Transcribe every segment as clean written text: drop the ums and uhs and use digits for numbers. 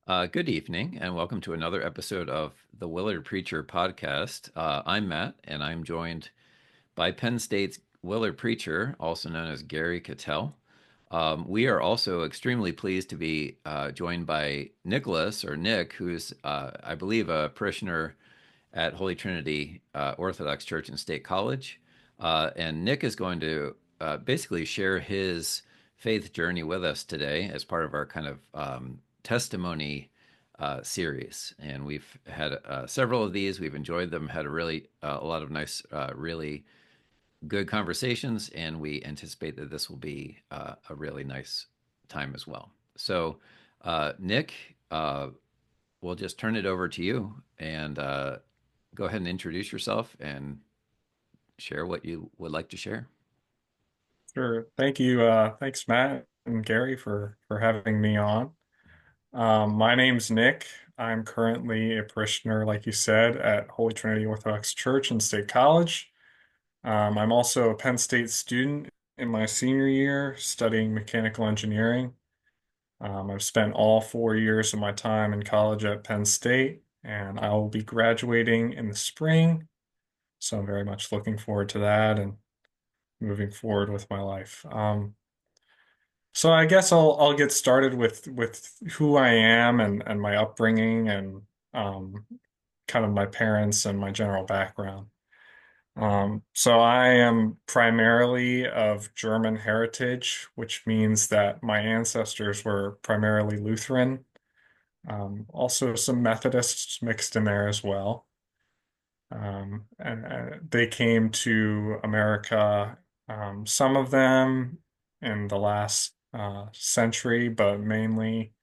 Good evening, and welcome to another episode of the Willard Preacher podcast. I'm Matt, and I'm joined by Penn State's Willard Preacher, also known as Gary Cattell. We are also extremely pleased to be joined by Nicholas, or Nick, who's, I believe, a parishioner at Holy Trinity Orthodox Church in State College. And Nick is going to basically share his faith journey with us today as part of our kind of testimony series. And we've had several of these. We've enjoyed them, had a lot of nice, really good conversations, and we anticipate that this will be a really nice time as well. So, Nick, we'll just turn it over to you and go ahead and introduce yourself and share what you would like to share. Sure. Thank you. Thanks, Matt and Gary, for having me on. My name's Nick. I'm currently a parishioner, like you said, at Holy Trinity Orthodox Church in State College. I'm also a Penn State student in my senior year studying mechanical engineering. I've spent all 4 years of my time in college at Penn State, and I will be graduating in the spring. So I'm very much looking forward to that and moving forward with my life. So I guess I'll get started with who I am and my upbringing and um, kind of my parents and my general background. So I am primarily of German heritage, which means that my ancestors were primarily Lutheran. Also some Methodists mixed in there as well. And they came to America, some of them in the last century, but mainly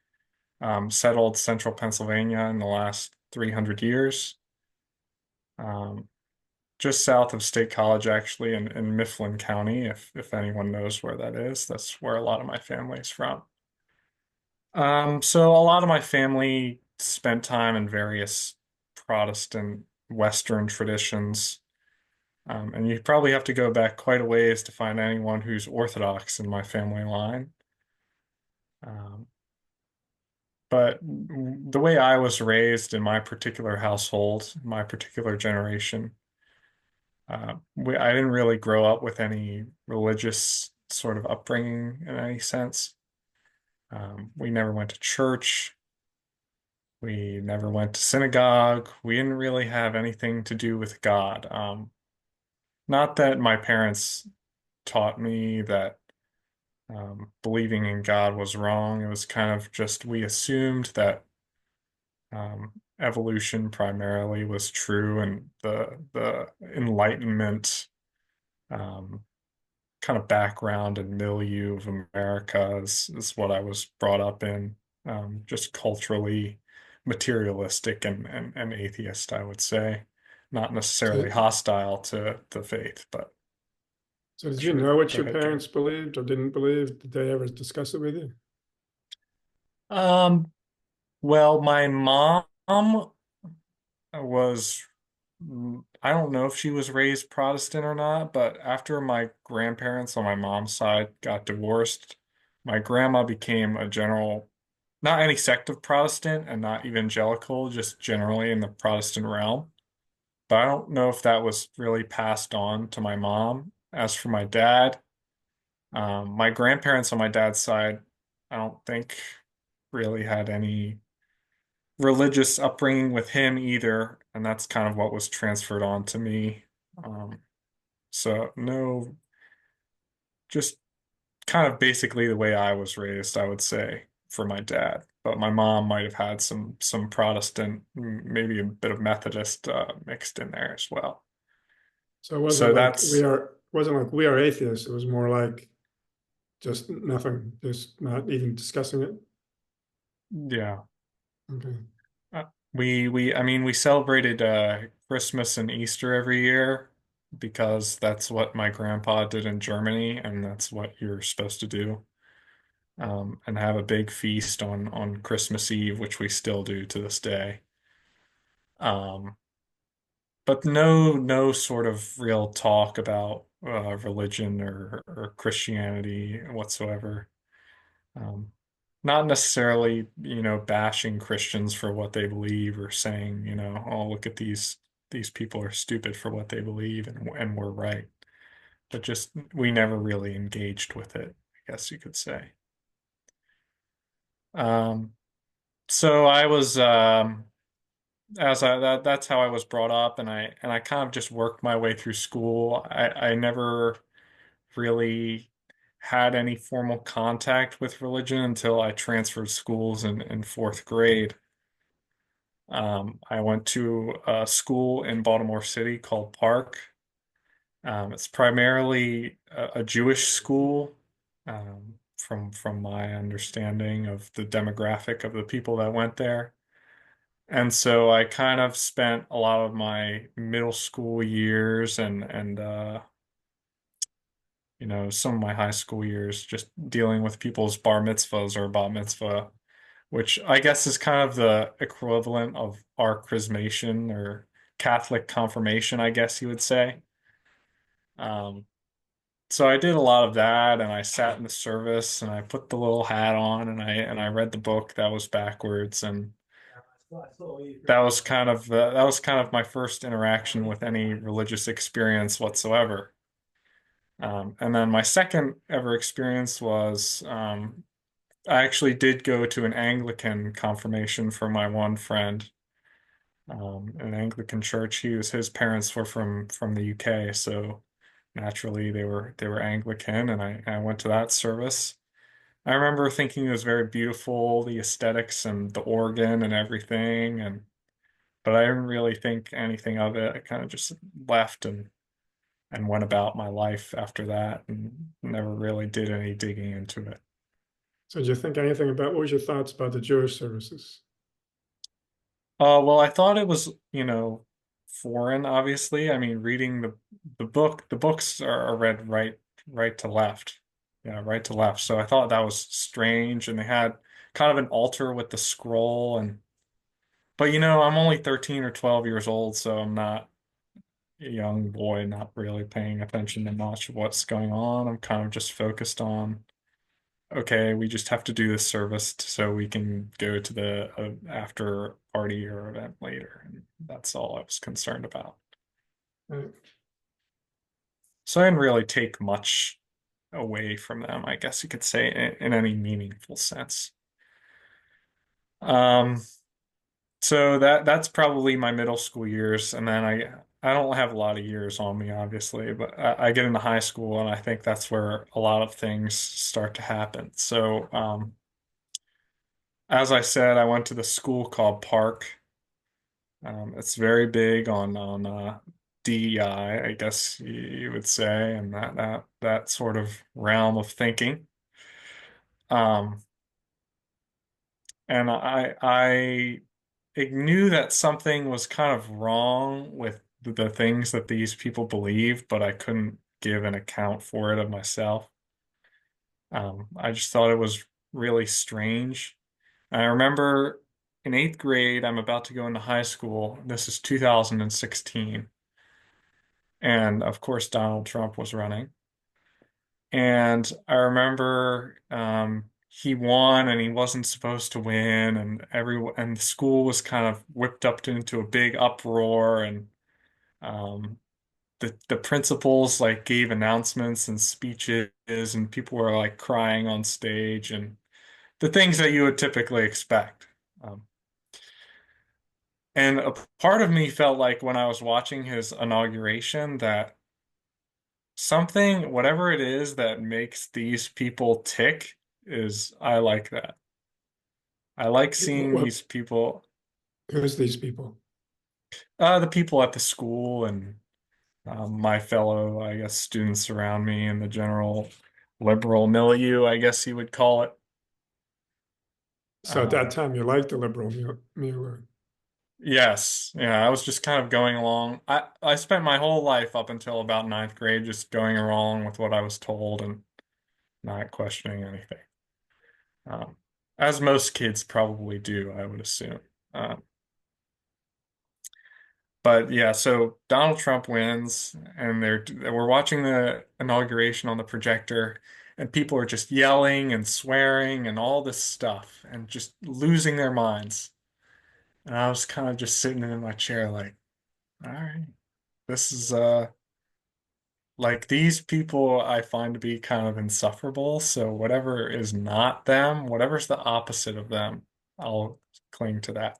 settled central Pennsylvania in the last 300 years. Um, just south of State College, actually, in Mifflin County, if anyone knows where that is. That's where a lot of my family is from. So a lot of my family spent time in various Protestant Western traditions. And you probably have to go back quite a ways to find anyone who's Orthodox in my family line. Um, but the way I was raised in my particular household, my particular generation, I didn't really grow up with any religious sort of upbringing in any sense. We never went to church. We never went to synagogue. We didn't really have anything to do with God. Not that my parents taught me that believing in God was wrong. It was kind of just we assumed that evolution primarily was true, and the Enlightenment um, kind of background and milieu of America is what I was brought up in, just culturally materialistic and atheist, I would say. Not necessarily So, hostile to the faith, but so did you sure. know what Go your ahead, Gary. parents believed or didn't believe? Did they ever discuss it with you? Um, well, my mom was, I don't know if she was raised Protestant or not, but after my grandparents on my mom's side got divorced, my grandma became a general, not any sect of Protestant and not evangelical, just generally in the Protestant realm. But I don't know if that was really passed on to my mom. As for my dad, my grandparents on my dad's side, I don't think really had any religious upbringing with him either, and that's kind of what was transferred on to me. Um, so no, just kind of basically the way I was raised, I would say, for my dad. But my mom might have had some Protestant, maybe a bit of Methodist mixed in there as well. So it wasn't So like that's we are atheists. It was more like just nothing, just not even discussing it. yeah. Okay. Uh, I mean we celebrated Christmas and Easter every year because that's what my grandpa did in Germany, and that's what you're supposed to do. And have a big feast on Christmas Eve, which we still do to this day. Um, but no sort of real talk about religion or Christianity whatsoever. Um, not necessarily, bashing Christians for what they believe or saying, oh, look at these people are stupid for what they believe and we're right. But just we never really engaged with it, I guess you could say. Um, so I was as I that's how I was brought up, and I kind of just worked my way through school. I never really had any formal contact with religion until I transferred schools in fourth grade. I went to a school in Baltimore City called Park. It's primarily a Jewish school, from my understanding of the demographic of the people that went there. And so I kind of spent a lot of my middle school years and some of my high school years just dealing with people's bar mitzvahs or bat mitzvah, which I guess is kind of the equivalent of our chrismation or Catholic confirmation, I guess you would say. Um, so I did a lot of that, and I sat in the service, and I put the little hat on, and I read the book that was backwards, and that was kind of my first interaction with any religious experience whatsoever. And then my second ever experience was I actually did go to an Anglican confirmation for my one friend, an Anglican church. His parents were from the UK, so naturally they were Anglican, and I went to that service. I remember thinking it was very beautiful, the aesthetics and the organ and everything, and but I didn't really think anything of it. I kind of just left and went about my life after that and never really did any digging into it. So did you think anything about what was your thoughts about the Jewish services? Well, I thought it was, foreign, obviously. I mean, reading the books are read right to left. Yeah, right to left. So I thought that was strange, and they had kind of an altar with the scroll but I'm only 13 or 12 years old, so I'm not a young boy, not really paying attention to much of what's going on. I'm kind of just focused on, okay, we just have to do this service so we can go to the after party or event later. And that's all I was concerned about. Right. So I didn't really take much away from them, I guess you could say, in any meaningful sense. Um, so that's probably my middle school years, and then I don't have a lot of years on me, obviously, but I get into high school, and I think that's where a lot of things start to happen. So, as I said, I went to the school called Park. It's very big on DEI, I guess you would say, and that sort of realm of thinking. Um, and I knew that something was kind of wrong with the things that these people believe, but I couldn't give an account for it of myself. I just thought it was really strange. I remember in eighth grade, I'm about to go into high school. This is 2016. And of course, Donald Trump was running. And I remember he won and he wasn't supposed to win. And the school was kind of whipped up into a big uproar. And um, the principals like gave announcements and speeches, and people were like crying on stage and the things that you would typically expect. Um, And a part of me felt like when I was watching his inauguration that something, whatever it is that makes these people tick, is I like that. I like seeing What, these people, who's these people? the people at the school and my fellow, I guess, students around me in the general liberal milieu, I guess you would call it. So at that Um, time, you liked the liberal Mueller. yes, yeah, I was just kind of going along. I spent my whole life up until about ninth grade just going along with what I was told and not questioning anything. Um, as most kids probably do, I would assume. Um, but yeah, so Donald Trump wins, and we're watching the inauguration on the projector, and people are just yelling and swearing and all this stuff and just losing their minds. And I was kind of just sitting in my chair like, all right, this is like these people I find to be kind of insufferable. So whatever is not them, whatever's the opposite of them, I'll cling to that.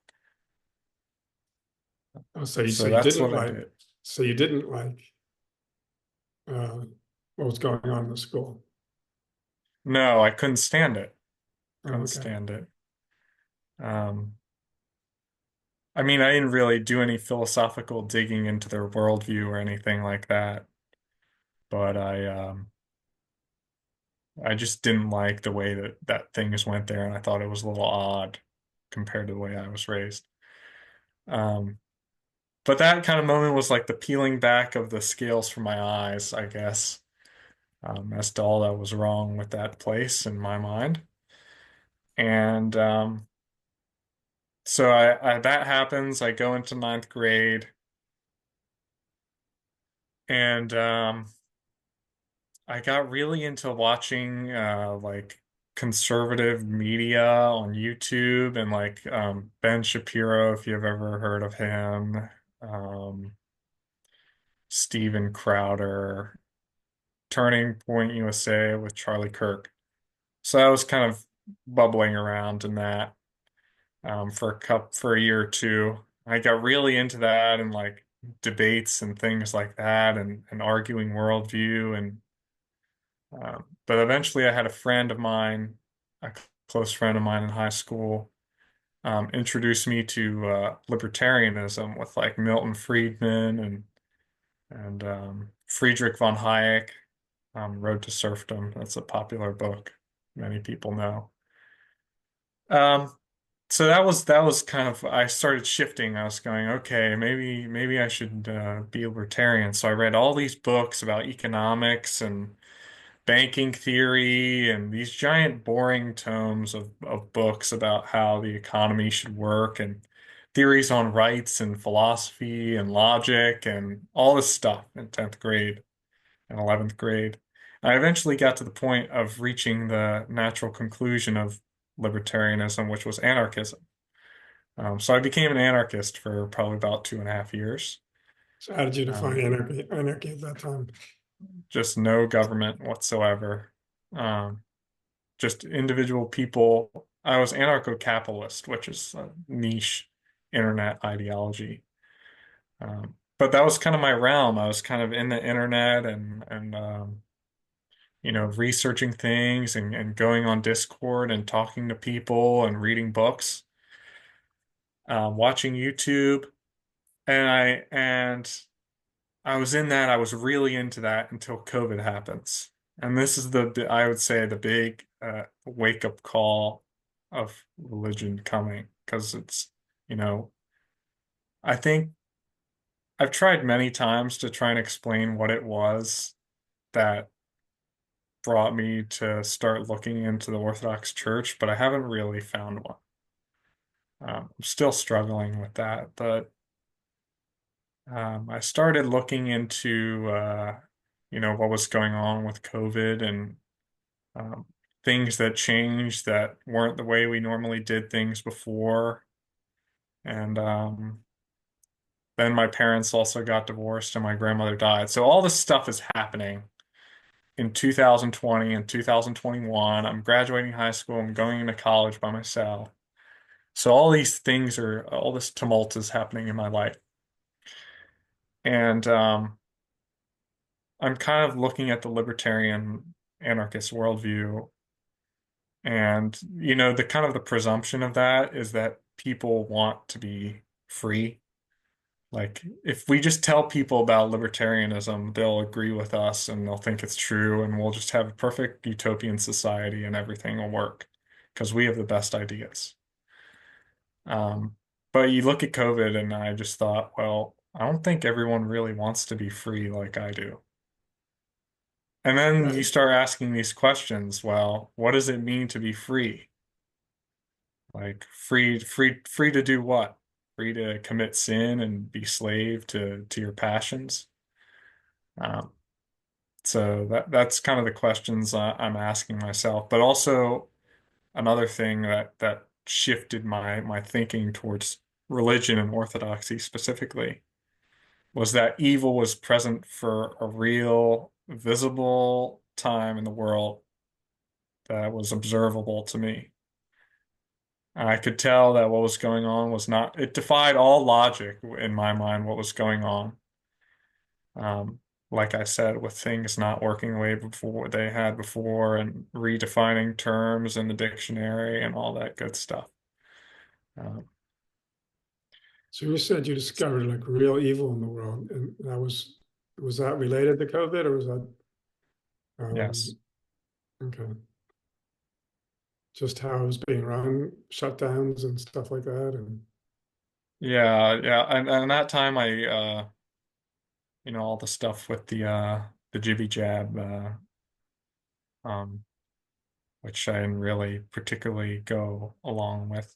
Oh, so So you that's didn't what I like, did. so you didn't like uh, what was going on in the school. No, I couldn't stand it. Oh, Couldn't okay. stand it. Um, I mean, I didn't really do any philosophical digging into their worldview or anything like that, but I just didn't like the way that things went there, and I thought it was a little odd compared to the way I was raised. Um, but that kind of moment was like the peeling back of the scales from my eyes, I guess, as to all that was wrong with that place in my mind. And so I that happens. I go into ninth grade, and I got really into watching like conservative media on YouTube and like Ben Shapiro, if you've ever heard of him, um, Steven Crowder, Turning Point USA with Charlie Kirk. So I was kind of bubbling around in that for a year or two. I got really into that and like debates and things like that and arguing worldview and but eventually, I had a friend of mine, a close friend of mine in high school, introduce me to libertarianism with like Milton Friedman and Friedrich von Hayek, Road to Serfdom. That's a popular book, many people know. Um, so that was kind of I started shifting. I was going, okay, maybe I should be libertarian. So I read all these books about economics and banking theory and these giant boring tomes of books about how the economy should work and theories on rights and philosophy and logic and all this stuff in 10th grade and 11th grade. I eventually got to the point of reaching the natural conclusion of libertarianism, which was anarchism. So I became an anarchist for probably about 2.5 years. So how did you define Um, anarchy at that time? just no government whatsoever. Um, just individual people. I was anarcho-capitalist, which is a niche internet ideology. But that was kind of my realm. I was kind of in the internet and researching things and going on Discord and talking to people and reading books, watching YouTube, and I was in that. I was really into that until COVID happens. And this is I would say, the big wake-up call of religion coming, because you know, I think I've tried many times to try and explain what it was that brought me to start looking into the Orthodox Church, but I haven't really found one. I'm still struggling with that, but I started looking into what was going on with COVID and um, things that changed that weren't the way we normally did things before. And then my parents also got divorced and my grandmother died. So all this stuff is happening in 2020 and 2021. I'm graduating high school. I'm going into college by myself. So all this tumult is happening in my life. And I'm kind of looking at the libertarian anarchist worldview. And, the kind of the presumption of that is that people want to be free. Like, if we just tell people about libertarianism, they'll agree with us and they'll think it's true, and we'll just have a perfect utopian society and everything will work because we have the best ideas. Um, but you look at COVID, and I just thought, well, I don't think everyone really wants to be free like I do. And then you Right. start asking these questions. Well, what does it mean to be free? Like free to do what? Free to commit sin and be slave to your passions. Um, So that's kind of the questions I'm asking myself. But also another thing that shifted my thinking towards religion and orthodoxy specifically was that evil was present for a real, visible time in the world that was observable to me. I could tell that what was going on was not, it defied all logic in my mind, what was going on. Um, like I said, with things not working the way before they had before and redefining terms in the dictionary and all that good stuff. Um, So you said you discovered like real evil in the world, and was that related to COVID, or was that yes. okay? Just how it was being run, shutdowns and stuff like that, and Yeah, yeah. And that time all the stuff with the jibby jab, um, which I didn't really particularly go along with.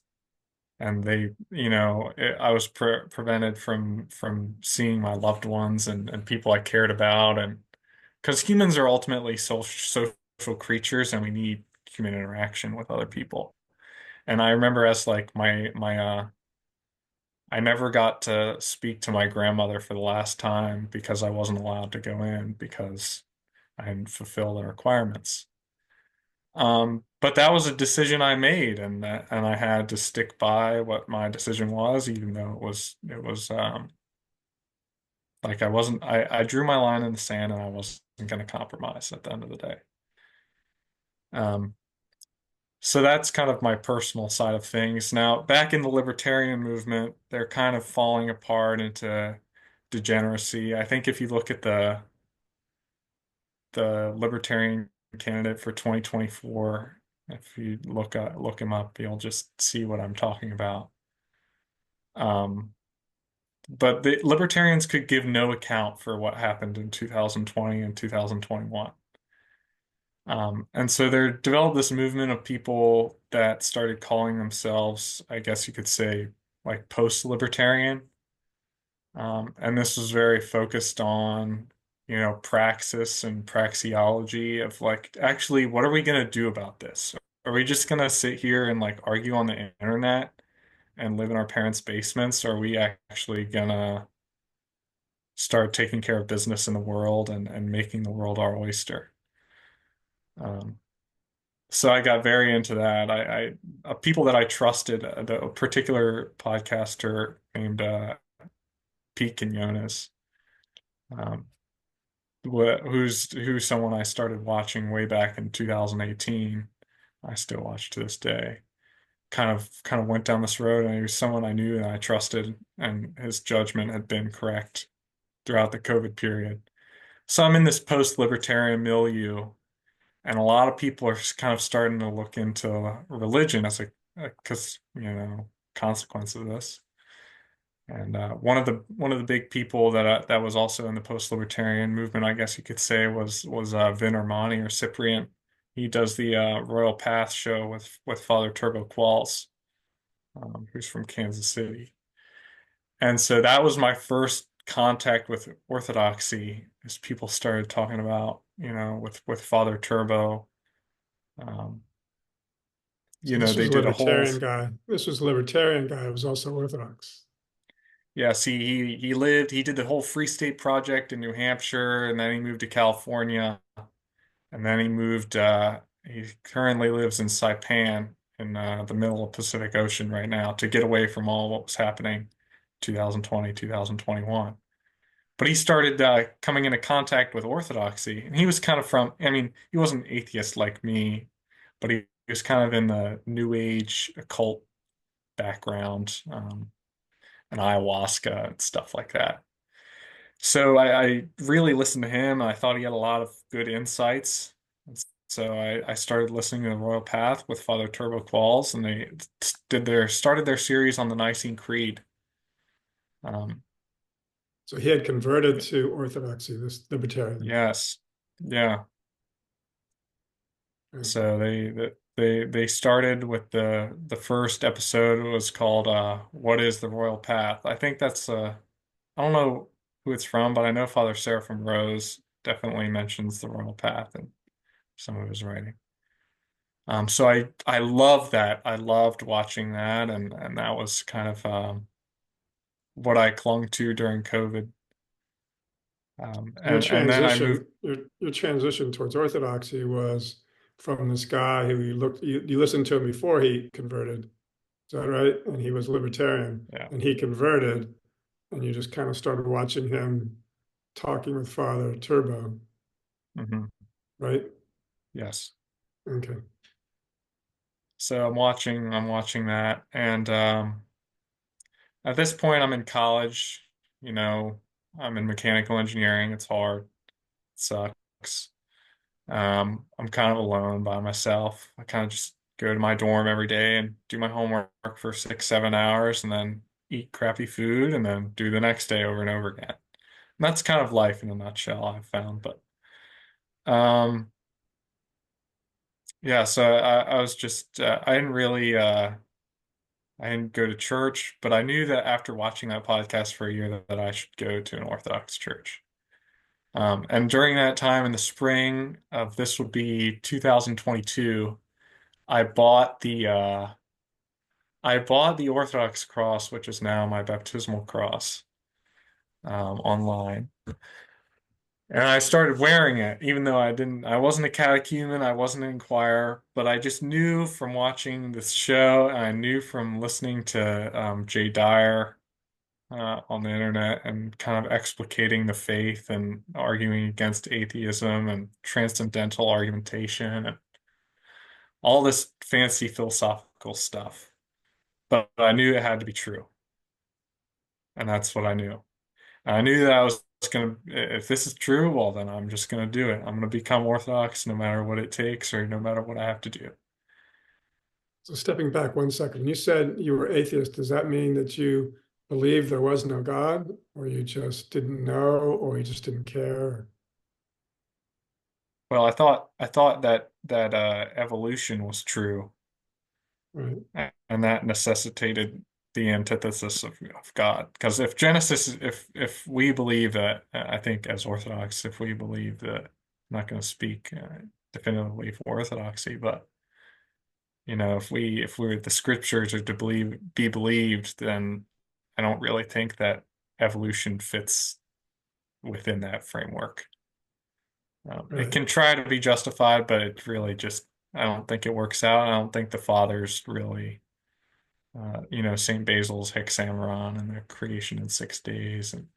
And I was prevented from seeing my loved ones and people I cared about, and because humans are ultimately social creatures, and we need human interaction with other people. And I remember as like my I never got to speak to my grandmother for the last time because I wasn't allowed to go in because I hadn't fulfilled the requirements. But that was a decision I made, and I had to stick by what my decision was, even though it was like I drew my line in the sand, and I wasn't going to compromise at the end of the day. Um, so that's kind of my personal side of things. Now, back in the libertarian movement, they're kind of falling apart into degeneracy. I think if you look at the libertarian candidate for 2024, if you look him up, you'll just see what I'm talking about. Um, but the libertarians could give no account for what happened in 2020 and 2021. And so there developed this movement of people that started calling themselves, I guess you could say, like post-libertarian. And this was very focused on, praxis and praxeology of like, actually, what are we going to do about this? Are we just going to sit here and like argue on the internet and live in our parents' basements? Or are we actually going to start taking care of business in the world and making the world our oyster? Um, so I got very into that. People that I trusted, a particular podcaster named Pete Quinones, um, who's someone I started watching way back in 2018. I still watch to this day. Kind of went down this road, and he was someone I knew and I trusted, and his judgment had been correct throughout the COVID period. So I'm in this post-libertarian milieu, and a lot of people are kind of starting to look into religion as because consequence of this. And one of the big people that was also in the post-libertarian movement, I guess you could say, was Vin Armani or Cyprian. He does the Royal Path show with Father Turbo Qualls, who's from Kansas City. And so that was my first contact with Orthodoxy, as people started talking about, with Father Turbo. Um, so this they was a did a whole. libertarian guy. This was a libertarian guy who was also Orthodox. Yeah, see, he did the whole Free State Project in New Hampshire, and then he moved to California, and then he currently lives in Saipan in the middle of Pacific Ocean right now to get away from all what was happening 2020, 2021. But he started coming into contact with Orthodoxy, and he was kind of I mean, he wasn't an atheist like me, but he was kind of in the New Age occult background, and ayahuasca and stuff like that. So I really listened to him. I thought he had a lot of good insights. So I started listening to the Royal Path with Father Turbo Qualls, and they started their series on the Nicene Creed. Um, So he had converted to Orthodoxy, this libertarian. yes, yeah. Right. So they started with the first episode was called "What is the Royal Path?" I think that's I don't know who it's from, but I know Father Seraphim Rose definitely mentions the royal path in some of his writing. So I love that. I loved watching that, and that was kind of what I clung to during COVID. And then I moved. Your transition towards Orthodoxy was from this guy who you listened to him before he converted. Is that right? And he was libertarian, Yeah. and he converted, and you just kind of started watching him talking with Father Turbo, Hmm. right? Yes. Okay. So I'm watching that, and at this point I'm in college. You know, I'm in mechanical engineering. It's hard. It sucks. I'm kind of alone by myself. I kind of just go to my dorm every day and do my homework for 6, 7 hours and then eat crappy food and then do the next day over and over again. And that's kind of life in a nutshell, I've found. But um, yeah, so I was just I didn't go to church, but I knew that after watching that podcast for a year that I should go to an Orthodox church. And during that time in the spring of this would be 2022, I bought the uh, I bought the Orthodox cross, which is now my baptismal cross, online. And I started wearing it, even though I wasn't a catechumen, I wasn't an inquirer, but I just knew from watching this show, and I knew from listening to Jay Dyer on the internet and kind of explicating the faith and arguing against atheism and transcendental argumentation and all this fancy philosophical stuff. But I knew it had to be true. And that's what I knew. And I knew that I was going to, if this is true, well, then I'm just going to do it. I'm going to become Orthodox no matter what it takes or no matter what I have to do. So stepping back 1 second, you said you were atheist. Does that mean that you believe there was no God, or you just didn't know, or you just didn't care? Well, I thought that evolution was true, Right. and that necessitated the antithesis of God. Because if Genesis, if we believe that, I think as Orthodox, if we believe that, I'm not going to speak definitively for Orthodoxy, but if we the scriptures are to be believed, then I don't really think that evolution fits within that framework. It Right. can try to be justified, but it really just I don't think it works out. I don't think the fathers really, Saint Basil's Hexameron and the creation in 6 days and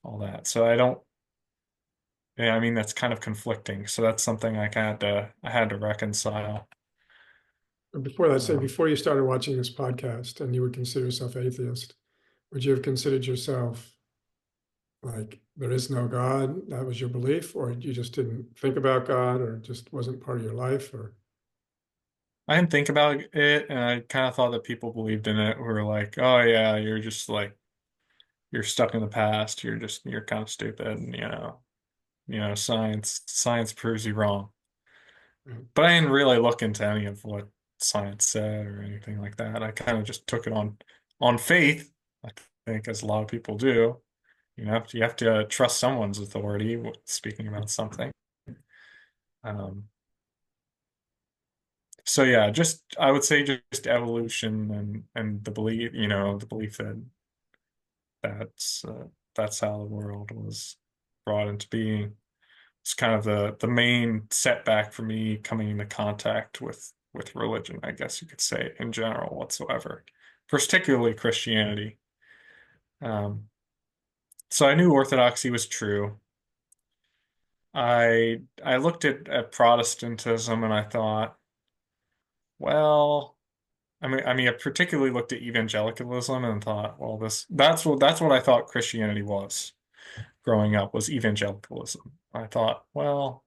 all that. So I don't. Yeah, I mean that's kind of conflicting. So that's something I had to reconcile. And before that, say Um, before you started watching this podcast and you would consider yourself atheist, would you have considered yourself like there is no God? That was your belief, or you just didn't think about God, or it just wasn't part of your life, or I didn't think about it, and I kind of thought that people believed in it who were like, "Oh yeah, you're just like you're stuck in the past. You're kind of stupid, and science proves you wrong." right. But I didn't really look into any of what science said or anything like that. I kind of just took it on faith, I think, as a lot of people do. You have to trust someone's authority speaking about something. Um, so yeah, just I would say just evolution and the belief that that's uh, that's how the world was brought into being. It's kind of the main setback for me coming into contact with religion, I guess you could say, in general whatsoever, particularly Christianity. Um, so I knew Orthodoxy was true. I looked at Protestantism and I thought, well, I particularly looked at evangelicalism and thought, well, that's what I thought Christianity was growing up was evangelicalism. I thought, well,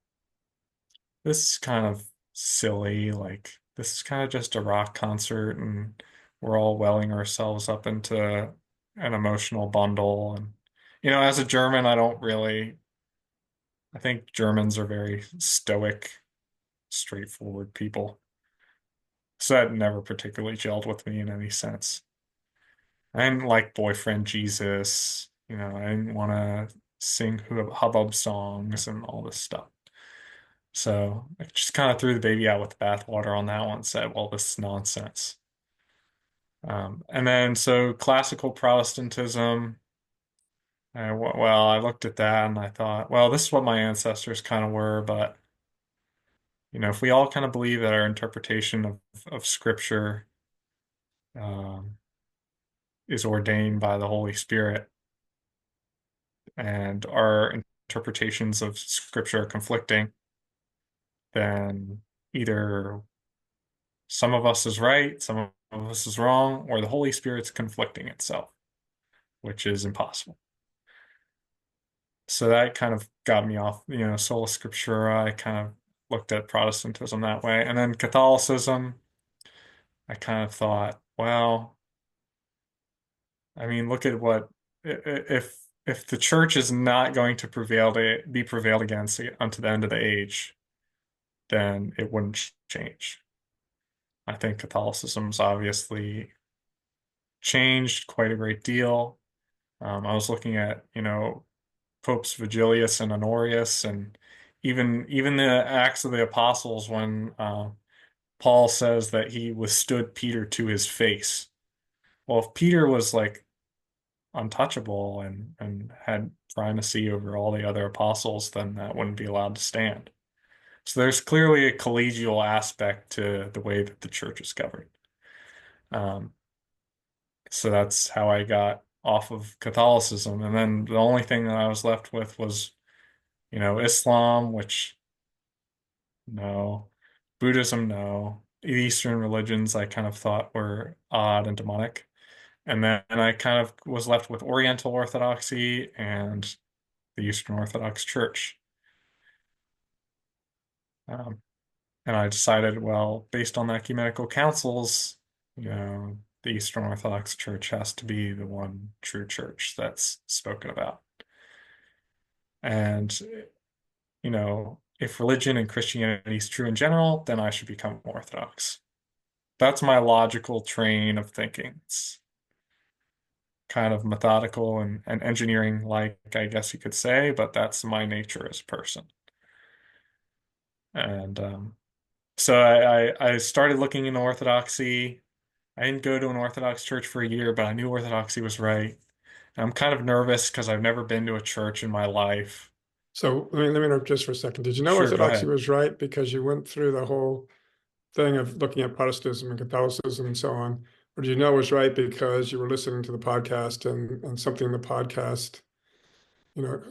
this is kind of silly. Like, this is kind of just a rock concert, and we're all welling ourselves up into an emotional bundle. And, as a German, I think Germans are very stoic, straightforward people. So that never particularly gelled with me in any sense. I didn't like boyfriend Jesus. I didn't want to. sing hubbub songs and all this stuff. So I just kind of threw the baby out with the bathwater on that one, said, well, this is nonsense. And then so classical Protestantism, well, I looked at that and I thought, well, this is what my ancestors kind of were, but if we all kind of believe that our interpretation of Scripture um, is ordained by the Holy Spirit, and our interpretations of Scripture are conflicting, then either some of us is right, some of us is wrong, or the Holy Spirit's conflicting itself, which is impossible. So that kind of got me off, sola scriptura. I kind of looked at Protestantism that way. And then Catholicism, I kind of thought, well, I mean, look at what if the church is not going to be prevailed against unto the end of the age, then it wouldn't change. I think Catholicism's obviously changed quite a great deal. I was looking at, Popes Vigilius and Honorius, and even the Acts of the Apostles when Paul says that he withstood Peter to his face. Well, if Peter was like untouchable and had primacy over all the other apostles, then that wouldn't be allowed to stand. So there's clearly a collegial aspect to the way that the church is governed. Um, so that's how I got off of Catholicism. And then the only thing that I was left with was, Islam, which no, Buddhism, no. Eastern religions I kind of thought were odd and demonic. And then I kind of was left with Oriental Orthodoxy and the Eastern Orthodox Church. Um, and I decided, well, based on the ecumenical councils, the Eastern Orthodox Church has to be the one true church that's spoken about. And, if religion and Christianity is true in general, then I should become Orthodox. That's my logical train of thinking. It's kind of methodical and engineering like, I guess you could say, but that's my nature as a person. And so I started looking into Orthodoxy. I didn't go to an Orthodox church for a year, but I knew Orthodoxy was right. And I'm kind of nervous because I've never been to a church in my life. So let me interrupt just for a second. Did you know Sure, go Orthodoxy ahead. was right because you went through the whole thing of looking at Protestantism and Catholicism and so on? Or do you know it was right because you were listening to the podcast and something in the podcast,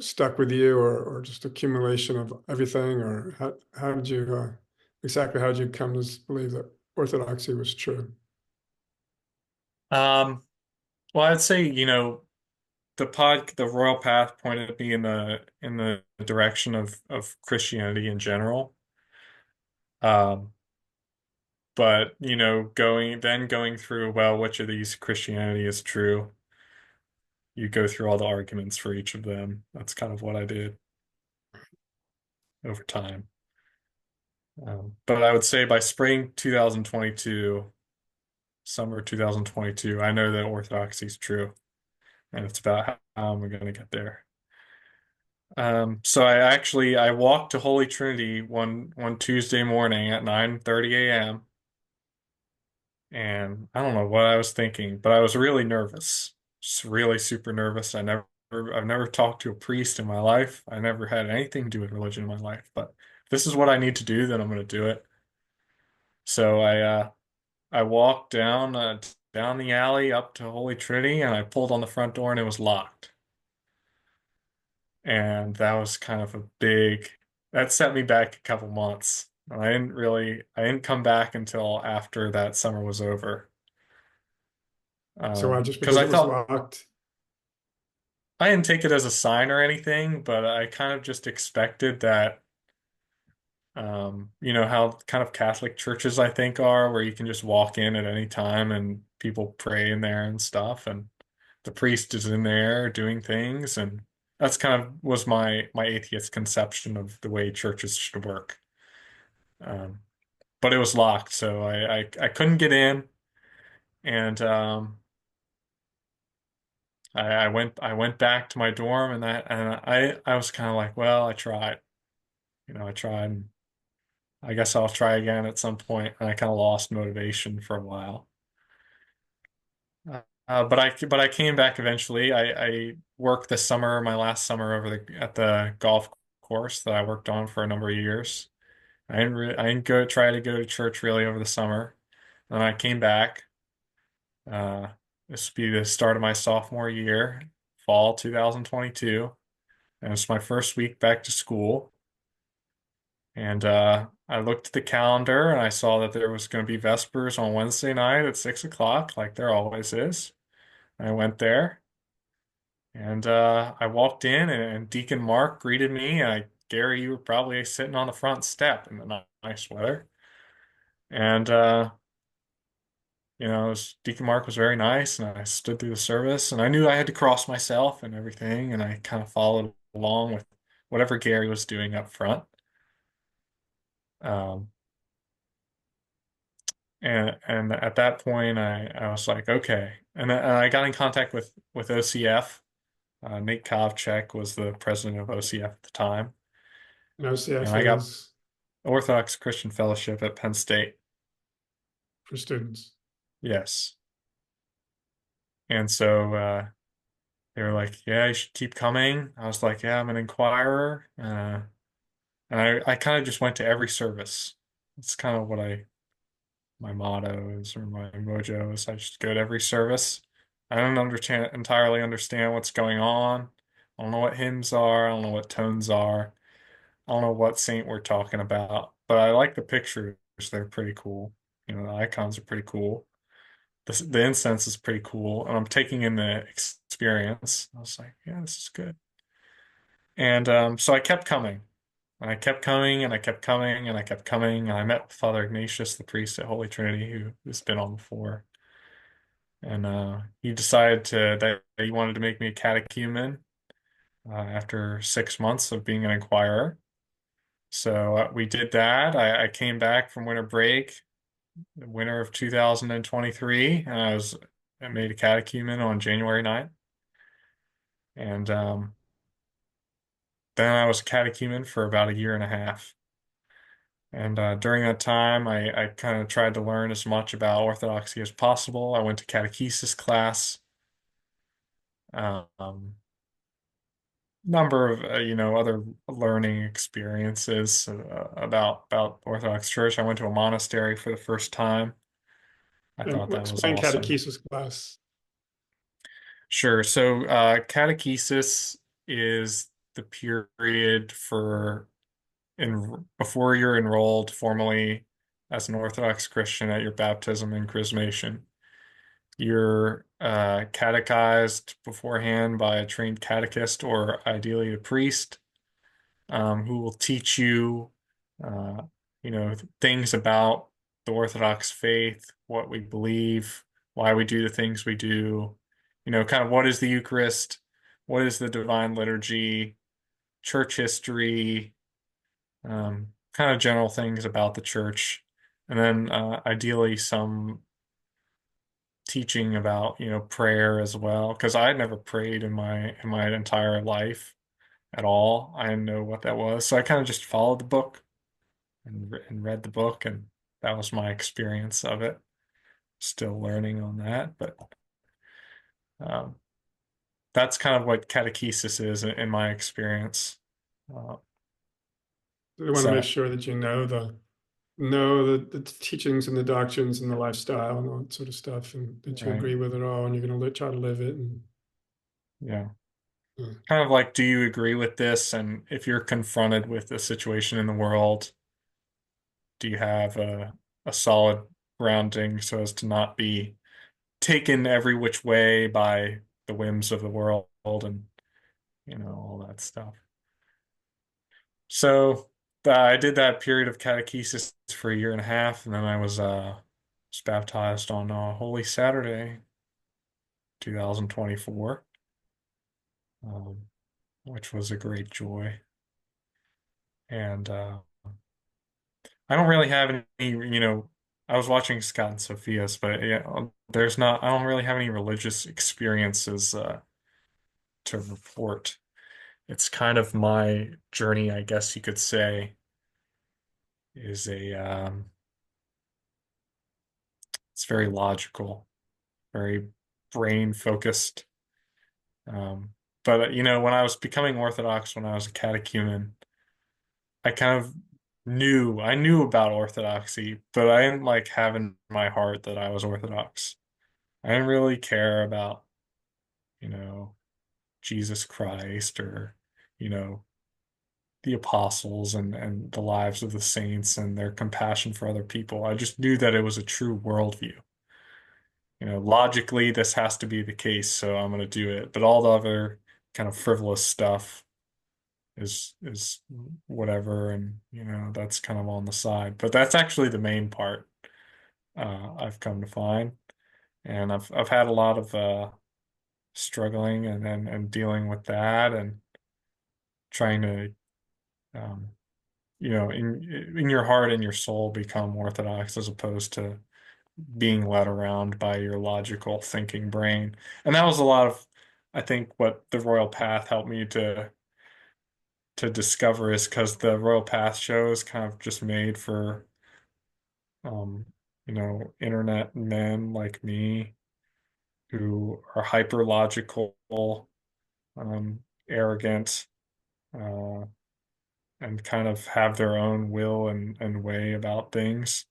stuck with you or just accumulation of everything? Or how did you exactly how did you come to believe that Orthodoxy was true? Um, well, I'd say, the royal path pointed me in the direction of Christianity in general. Um, but going through, well, which of these Christianity is true? You go through all the arguments for each of them. That's kind of what I did over time. But I would say by spring 2022, summer 2022, I know that Orthodoxy is true, and it's about how am I going to get there. So I walked to Holy Trinity one Tuesday morning at 9:30 a.m. and I don't know what I was thinking, but I was really nervous. Just really super nervous. I've never talked to a priest in my life. I never had anything to do with religion in my life, but if this is what I need to do, then I'm going to do it. So I walked down the alley up to Holy Trinity and I pulled on the front door and it was locked. And that was kind of that set me back a couple months. And I didn't come back until after that summer was over. So just Because because I it was thought locked. I didn't take it as a sign or anything, but I kind of just expected that, how kind of Catholic churches I think are, where you can just walk in at any time and people pray in there and stuff, and the priest is in there doing things, and that's kind of was my atheist conception of the way churches should work. Um, but it was locked, so I couldn't get in, and I went back to my dorm, and I was kind of like, well, I tried. I tried. And I guess I'll try again at some point. And I kind of lost motivation for a while. But I came back eventually. I worked this summer, my last summer at the golf course that I worked on for a number of years. I didn't try to go to church really over the summer. And I came back. Uh, this would be the start of my sophomore year, fall 2022. And it's my first week back to school. And I looked at the calendar and I saw that there was going to be Vespers on Wednesday night at 6 o'clock, like there always is. I went there and I walked in, and Deacon Mark greeted me. Gary, you were probably sitting on the front step in the nice weather. And Deacon Mark was very nice, and I stood through the service, and I knew I had to cross myself and everything, and I kind of followed along with whatever Gary was doing up front. Um, and at that point, I was like, okay. And I got in contact with OCF. Nate Kovchek was the president of OCF at the time. And And OCF I got is Orthodox Christian Fellowship at Penn State. for students. Yes. And so they were like, yeah, you should keep coming. I was like, yeah, I'm an inquirer. And I kind of just went to every service. It's kind of my motto is, or my mojo is. I just go to every service. I don't entirely understand what's going on. I don't know what hymns are. I don't know what tones are. I don't know what saint we're talking about, but I like the pictures. They're pretty cool. The icons are pretty cool. The incense is pretty cool, and I'm taking in the experience. I was like, yeah, this is good. And so I kept coming. And I kept coming, and I kept coming, and I kept coming. And I met with Father Ignatius, the priest at Holy Trinity, who's been on before. And he decided that he wanted to make me a catechumen after 6 months of being an inquirer. So we did that. I came back from winter break, the winter of 2023, and I made a catechumen on January 9th. And then I was a catechumen for about a year and a half. And during that time, I kind of tried to learn as much about Orthodoxy as possible. I went to catechesis class, um, number of other learning experiences about Orthodox Church. I went to a monastery for the first time. I And thought that was explain awesome. catechesis class. Sure. So catechesis is the period before you're enrolled formally as an Orthodox Christian at your baptism and chrismation. You're catechized beforehand by a trained catechist or ideally a priest, who will teach you, uh, things about the Orthodox faith, what we believe, why we do the things we do, kind of what is the Eucharist, what is the Divine Liturgy, church history, kind of general things about the church, and then ideally some teaching about prayer as well, because I had never prayed in my entire life at all. I didn't know what that was, so I kind of just followed the book and read the book, and that was my experience of it. Still learning on that, but um, that's kind of what catechesis is in my experience. Uh, They want to make so sure that you the teachings and the doctrines and the lifestyle and all that sort of stuff, and that you right, agree with it all, and you're going to try to live it. And yeah, uh, kind of like, do you agree with this? And if you're confronted with a situation in the world, do you have a solid grounding so as to not be taken every which way by the whims of the world and all that stuff. So I did that period of catechesis for a year and a half, and then I was baptized on Holy Saturday, 2024, um, which was a great joy. And I don't really have I was watching Scott and Sophia's, but yeah, I don't really have any religious experiences to report. It's kind of my journey, I guess you could say, is it's very logical, very brain focused. But when I was becoming Orthodox, when I was a catechumen, I kind of I knew about Orthodoxy, but I didn't like have in my heart that I was Orthodox. I didn't really care about, you know, Jesus Christ or, you know, the apostles and the lives of the saints and their compassion for other people. I just knew that it was a true worldview. Logically, this has to be the case, so I'm going to do it. But all the other kind of frivolous stuff is whatever, and that's kind of on the side. But that's actually the main part. I've come to find, and I've had a lot of struggling and dealing with that, and trying to um, in your heart and your soul become Orthodox as opposed to being led around by your logical thinking brain. And that was a lot of, I think, what the Royal Path helped me to discover, is because the Royal Path show is kind of just made for um, internet men like me who are hyper logical, arrogant, uh, and kind of have their own will and way about things.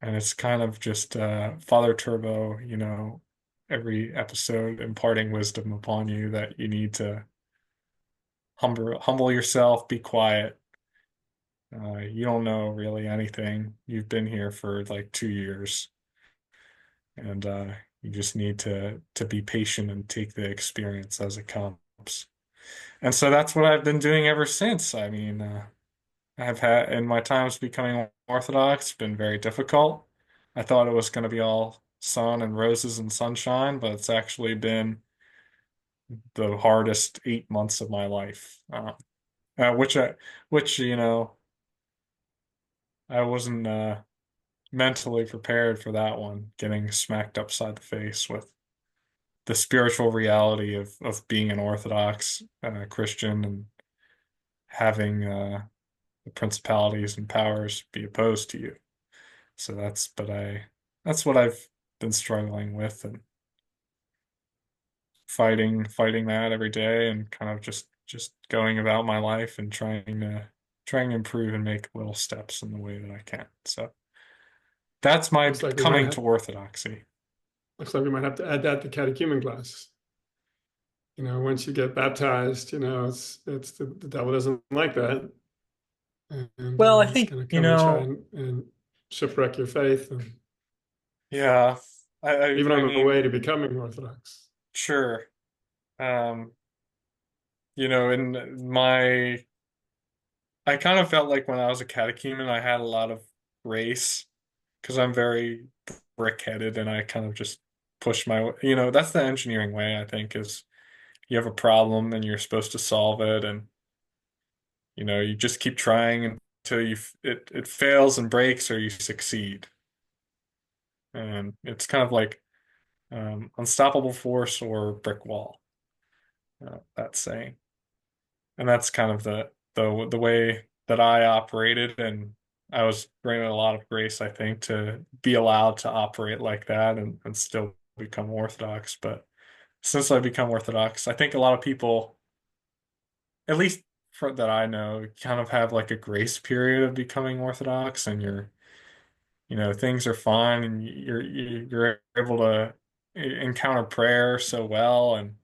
And it's kind of just Father Turbo, every episode imparting wisdom upon you that you need to humble yourself, be quiet. You don't know really anything. You've been here for like 2 years, and you just need to be patient and take the experience as it comes. And so that's what I've been doing ever since. I mean, I've had, in my times becoming Orthodox, been very difficult. I thought it was going to be all sun and roses and sunshine, but it's actually been the hardest 8 months of my life, which I wasn't mentally prepared for that one, getting smacked upside the face with the spiritual reality of being an Orthodox Christian and having the principalities and powers be opposed to you. So that's what I've been struggling with, and fighting that every day, and kind of just going about my life and trying to improve and make little steps in the way that I can. So that's my Looks like we might coming to have, orthodoxy. looks like we might have to add that to catechumen class. Once you get baptized, it's the devil doesn't like that, and Well, I he's think, going to come and try and shipwreck your faith, and yeah, even I on the mean, way to becoming Orthodox. sure. Um, in my I kind of felt like when I was a catechumen, I had a lot of grace because I'm very brick-headed, and I kind of just push that's the engineering way, I think, is you have a problem and you're supposed to solve it, and you just keep trying until it fails and breaks, or you succeed. And it's kind of like unstoppable force or brick wall, that saying. And that's kind of the way that I operated, and I was granted a lot of grace, I think, to be allowed to operate like that and still become Orthodox. But since I become Orthodox, I think a lot of people, at least that I know, kind of have like a grace period of becoming Orthodox, and things are fine, and you're able to encounter prayer so well, and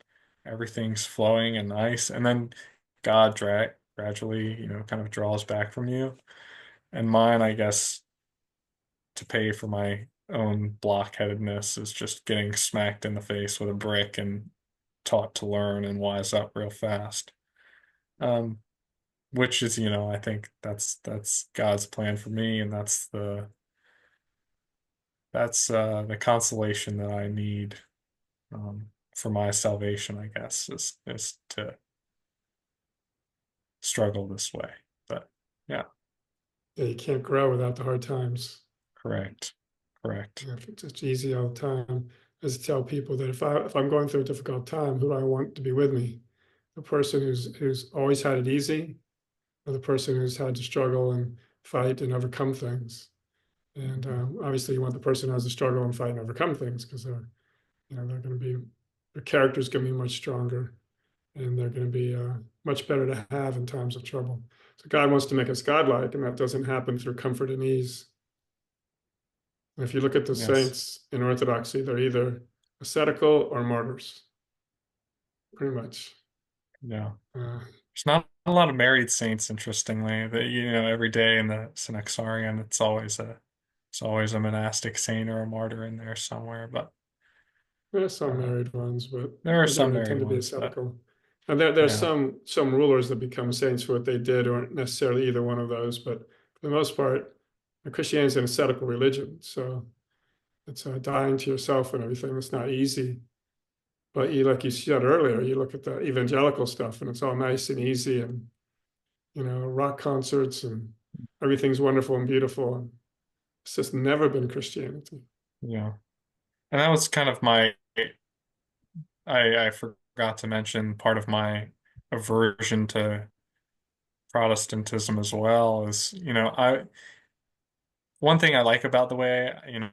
everything's flowing and nice, and then God gradually, kind of draws back from you. And mine, I guess, to pay for my own blockheadedness, is just getting smacked in the face with a brick and taught to learn and wise up real fast. Um, which is, I think that's God's plan for me, and that's the consolation that I need for my salvation, I guess, is to struggle this way. But yeah, Yeah, you can't grow without the hard times. correct, correct. If it's just easy all the time, I just tell people that if I'm going through a difficult time, who do I want to be with me? the person who's always had it easy, or the person who's had to struggle and fight and overcome things. And obviously, you want the person who has to struggle and fight and overcome things because they're going to be their character's going to be much stronger, and they're going to be much better to have in times of trouble. So God wants to make us godlike, and that doesn't happen through comfort and ease. And if you look at the Yes. saints in Orthodoxy, they're either ascetical or martyrs, pretty much. Yeah. Uh, There's not a lot of married saints, interestingly. That every day in the Synaxarion, it's always a monastic saint or a martyr in there somewhere. But there are some uh, married ones, but there are they some generally married tend to be ones. But ascetical. And there's yeah, some rulers that become saints for what they did, or not necessarily either one of those. But for the most part, Christianity is an ascetical religion, so it's dying to yourself and everything. It's not easy. But like you said earlier, you look at the evangelical stuff, and it's all nice and easy, and rock concerts and everything's wonderful and beautiful. And it's just never been Christianity. yeah. And that was kind of I forgot to mention part of my aversion to Protestantism as well is, one thing I like about the way,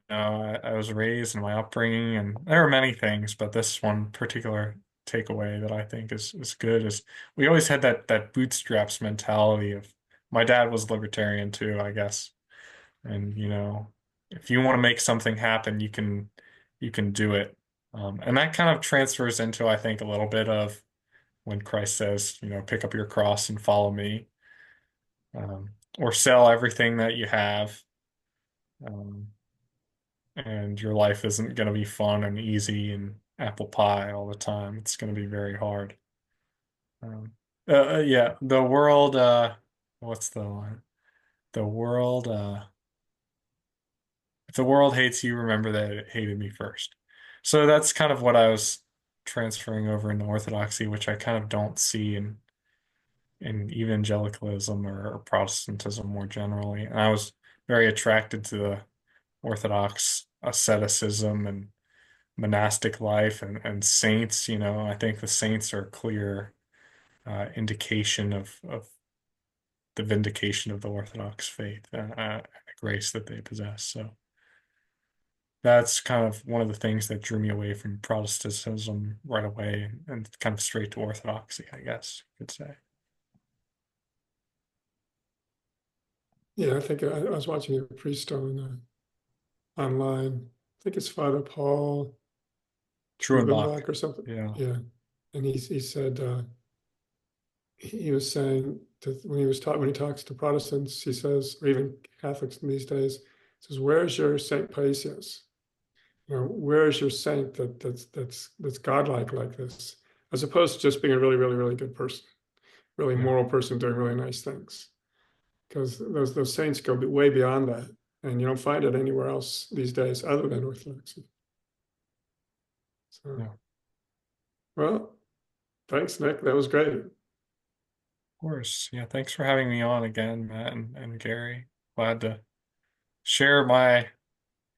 I was raised and my upbringing, and there are many things, but this one particular takeaway that I think is good is we always had that bootstraps mentality of my dad was libertarian too, I guess. And if you want to make something happen, you can do it. And that kind of transfers into, I think, a little bit of when Christ says, pick up your cross and follow me, or sell everything that you have. Um, and your life isn't going to be fun and easy and apple pie all the time. It's going to be very hard. Um, yeah, the world, what's the line? The world, if the world hates you, remember that it hated me first. So that's kind of what I was transferring over into Orthodoxy, which I kind of don't see in evangelicalism or Protestantism more generally. And I was very attracted to the Orthodox asceticism and monastic life and saints. I think the saints are a clear indication of the vindication of the Orthodox faith and the grace that they possess. So that's kind of one of the things that drew me away from Protestantism right away and kind of straight to Orthodoxy, I guess you could say. Yeah, I think I was watching a priest online. I think it's Father Paul Truenbach. Trubenbach or something. Yeah. Yeah, and he said he was saying when he talks to Protestants, he says, or even Catholics these days, he says, "Where's your Saint Paisius? Where's your saint that's godlike like this, as opposed to just being a really, really, really good person, really Yeah. moral person doing really nice things." Because those saints go way beyond that, and you don't find it anywhere else these days other than Orthodoxy. So, Yeah. Of well, thanks, Nick. That was great. course. Yeah. Thanks for having me on again, Matt and Gary. Glad to share my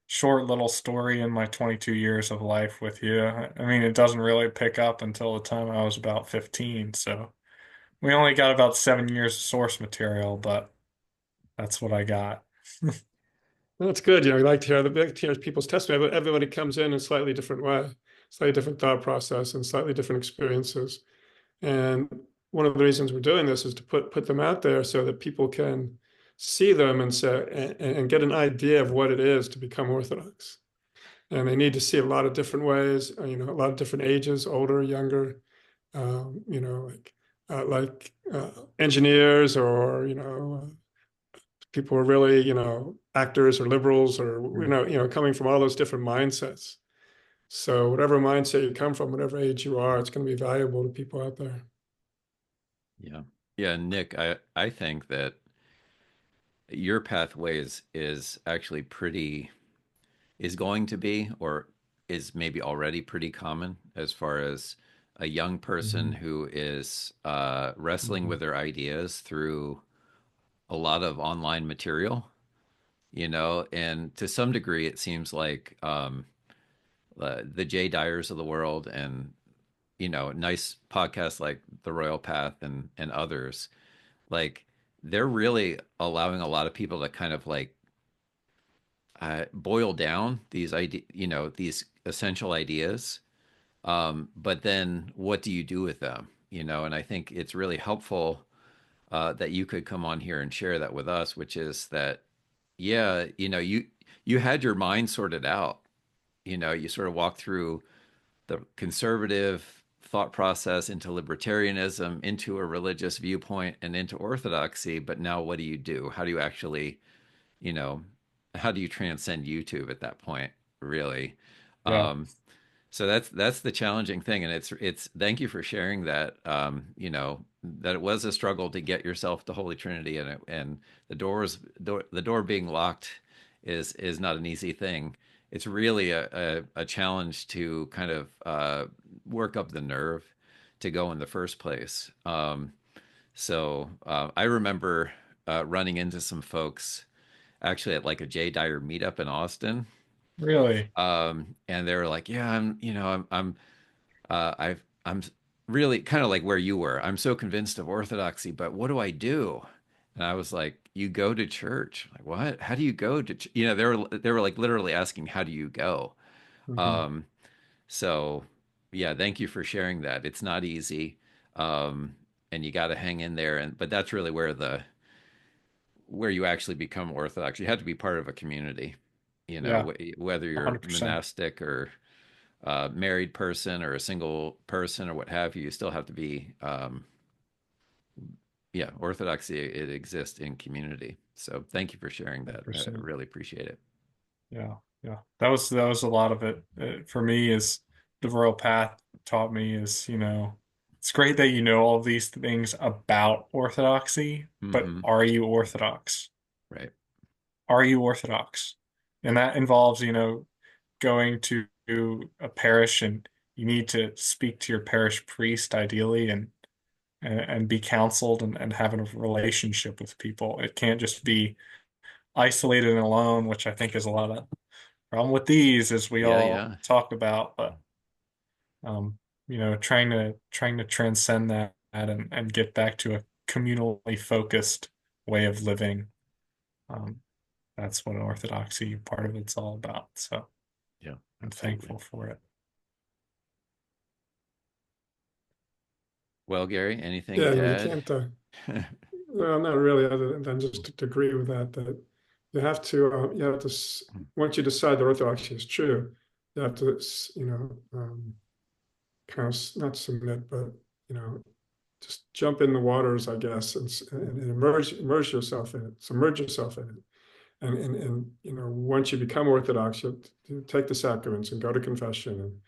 short little story in my 22 years of life with you. I mean, it doesn't really pick up until the time I was about 15. So we only got about 7 years of source material, but that's what I got. Well, that's good. You like to hear people's testimony, but everybody comes in a slightly different way, slightly different thought process, and slightly different experiences. And one of the reasons we're doing this is to put them out there so that people can see them and say and get an idea of what it is to become Orthodox. And they need to see a lot of different ways, a lot of different ages, older, younger, like engineers or people who are really actors or liberals or coming from all those different mindsets. So whatever mindset you come from, whatever age you are, it's going to be valuable to people out there. Yeah. Yeah, Nick, I think that your pathway is actually pretty is going to be or is maybe already pretty common as far as a young person Mhm. who is wrestling Mhm. with their ideas through a lot of online material, and to some degree, it seems like the Jay Dyers of the world and nice podcasts like the Royal Path and others, like they're really allowing a lot of people to kind of like boil down these these essential ideas. But then what do you do with them? And I think it's really helpful that you could come on here and share that with us, which is that, yeah, you had your mind sorted out. You sort of walked through the conservative thought process into libertarianism, into a religious viewpoint, and into orthodoxy. But now what do you do? How do you actually, you know, how do you transcend YouTube at that point, really? Yeah. Um, so that's the challenging thing, and it's thank you for sharing that. That it was a struggle to get yourself to Holy Trinity, and the door being locked is not an easy thing. It's really a challenge to kind of work up the nerve to go in the first place. I remember running into some folks actually at like a Jay Dyer meetup in Austin. Really? And they were like, yeah, I'm really kind of like where you were. I'm so convinced of orthodoxy, but what do I do? And I was like, you go to church. Like, what? How do you go to, they were like literally asking, how do you go? Hmm. Um, so yeah, thank you for sharing that. It's not easy. Um, and you got to hang in there. But that's really where you actually become Orthodox. You have to be part of a community, Yeah, whether you're 100%. monastic or married person or a single person or what have you, you still have to be, yeah, Orthodoxy, it exists in community. So thank you for sharing that. I 100%. really appreciate it. Yeah, yeah. That was a lot of it. For me, is the Royal Path taught me is, it's great that you know all these things about Orthodoxy, but Hmm. are you Orthodox? Right. Are you Orthodox? And that involves, going to a parish, and you need to speak to your parish priest ideally, and be counseled, and having a relationship with people. It can't just be isolated and alone, which I think is a lot of problem with these, as we Yeah, all yeah. talked about. But um, trying to transcend that, and get back to a communally focused way of living. Um, that's what Orthodoxy part of it's all about. So Yeah, I'm absolutely. thankful for it. Well, Gary, anything Yeah, to no, you add? can't. Well, not really, other than just to agree with that. That you have to once you decide that orthodoxy is true, you have to, kind of not submit, but you know, just jump in the waters, I guess, and immerse yourself in it, submerge yourself in it. And once you become Orthodox, you take the sacraments and go to confession,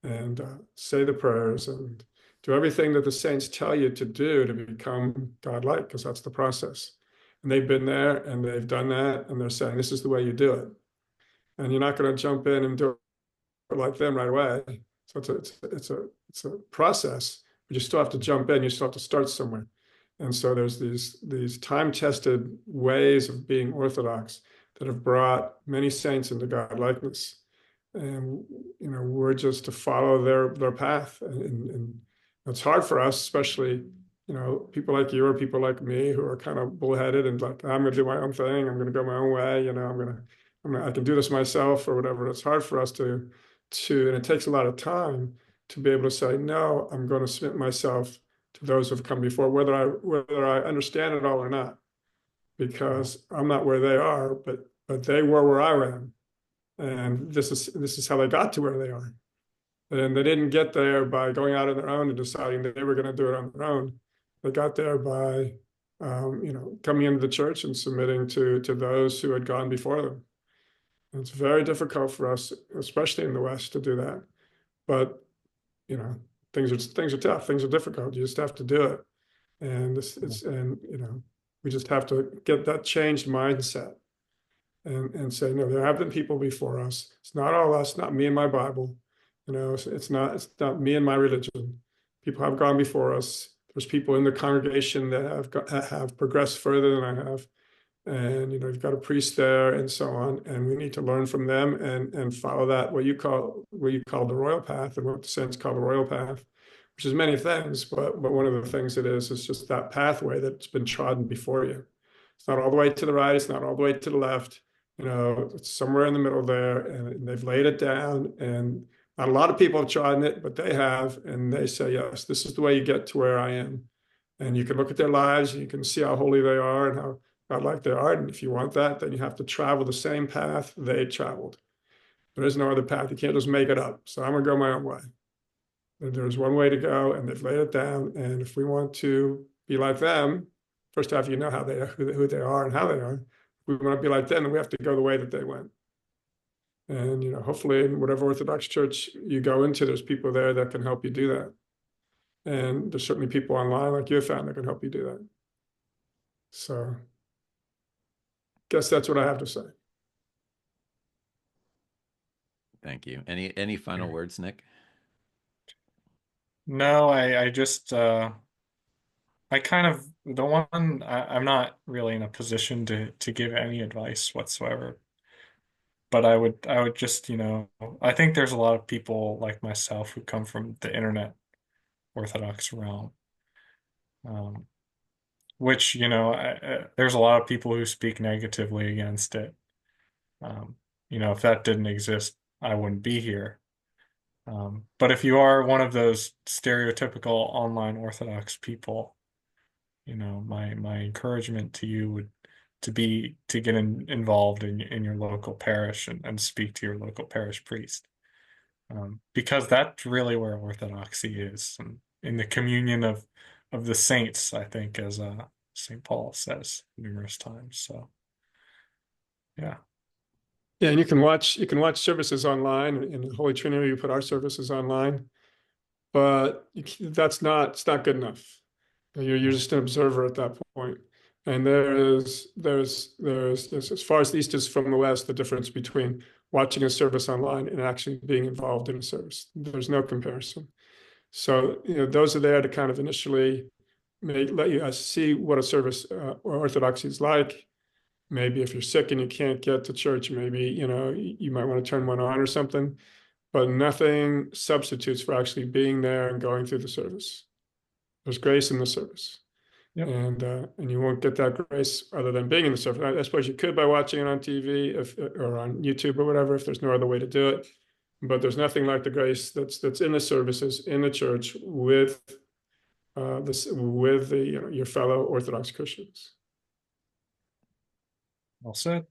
and say the prayers, and do everything that the saints tell you to do to become godlike, because that's the process. And they've been there and they've done that, and they're saying this is the way you do it. And you're not going to jump in and do it like them right away. So it's a process, but you still have to jump in. You still have to start somewhere. And so there's these time-tested ways of being Orthodox that have brought many saints into godlikeness. And we're just to follow their path. And it's hard for us, especially people like you or people like me who are kind of bullheaded and like, I'm going to do my own thing. I'm going to go my own way. I can do this myself or whatever. It's hard for us and it takes a lot of time to be able to say, no, I'm going to submit myself to those who've come before, whether I understand it all or not, Yeah. because I'm not where they are, but they were where I am, and this is how they got to where they are. And they didn't get there by going out on their own and deciding that they were going to do it on their own. They got there by, coming into the church and submitting to those who had gone before them. And it's very difficult for us, especially in the West, to do that. But you know, things are tough. Things are difficult. You just have to do it. And we just have to get that changed mindset, and say, no, there have been people before us. It's not all us, not me and my Bible. It's not me and my religion. People have gone before us. There's people in the congregation that have progressed further than I have. And you've got a priest there and so on. And we need to learn from them and follow that, what you call the royal path, and what the saints call the royal path, which is many things, but one of the things it is just that pathway that's been trodden before you. It's not all the way to the right, it's not all the way to the left. It's somewhere in the middle there, and they've laid it down. And not a lot of people have trodden it, but they have, and they say, yes, this is the way you get to where I am. And you can look at their lives, and you can see how holy they are and how godlike they are. And if you want that, then you have to travel the same path they traveled. There is no other path. You can't just make it up. So I'm gonna go my own way. There's one way to go, and they've laid it down. And if we want to be like them, first off, how they are, who they are and how they are. If we want to be like them, then we have to go the way that they went. And hopefully, in whatever Orthodox church you go into, there's people there that can help you do that. And there's certainly people online like you found that can help you do that. So, guess that's what I have to say. Thank you. Any final words, Nick? No, I just I kind of the one I'm not really in a position to give any advice whatsoever. But I would just, I think there's a lot of people like myself who come from the internet Orthodox realm, um, which, there's a lot of people who speak negatively against it. Um, if that didn't exist, I wouldn't be here. But if you are one of those stereotypical online Orthodox people, my encouragement to you would to get involved in your local parish and speak to your local parish priest, because that's really where Orthodoxy is, and in the communion of the saints, I think, as St. Paul says numerous times. So yeah. Yeah, and you can watch services online. In the Holy Trinity, we put our services online, but it's not good enough. You're just an observer at that point. And there's as far as the East is from the West, the difference between watching a service online and actually being involved in a service. There's no comparison. So, those are there to kind of initially let you see what a service or Orthodoxy is like. Maybe if you're sick and you can't get to church, maybe, you might want to turn one on or something, but nothing substitutes for actually being there and going through the service. There's grace in the service. Yep. And you won't get that grace other than being in the service. I suppose you could by watching it on TV or on YouTube or whatever, if there's no other way to do it. But there's nothing like the grace that's in the services in the church with your fellow Orthodox Christians. Well said.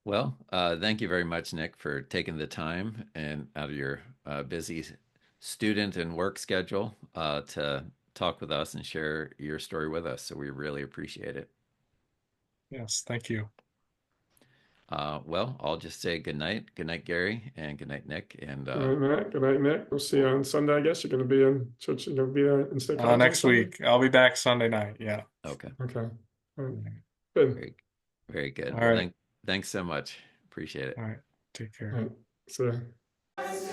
Well, thank you very much, Nick, for taking the time and out of your busy student and work schedule to talk with us and share your story with us. So we really appreciate it. Yes, thank you. Well, I'll just say good night. Good night, Gary, and good night, Nick. And Good night, Matt. Good night, Nick. We'll see you on Sunday, I guess. You're going to be in church. You're going to be there in State College Next week. I'll be back Sunday night. Yeah. Okay. Okay. All right. Good. Very, very good. All Well, right. thanks so much. Appreciate it. All right. Take care. All right. See ya.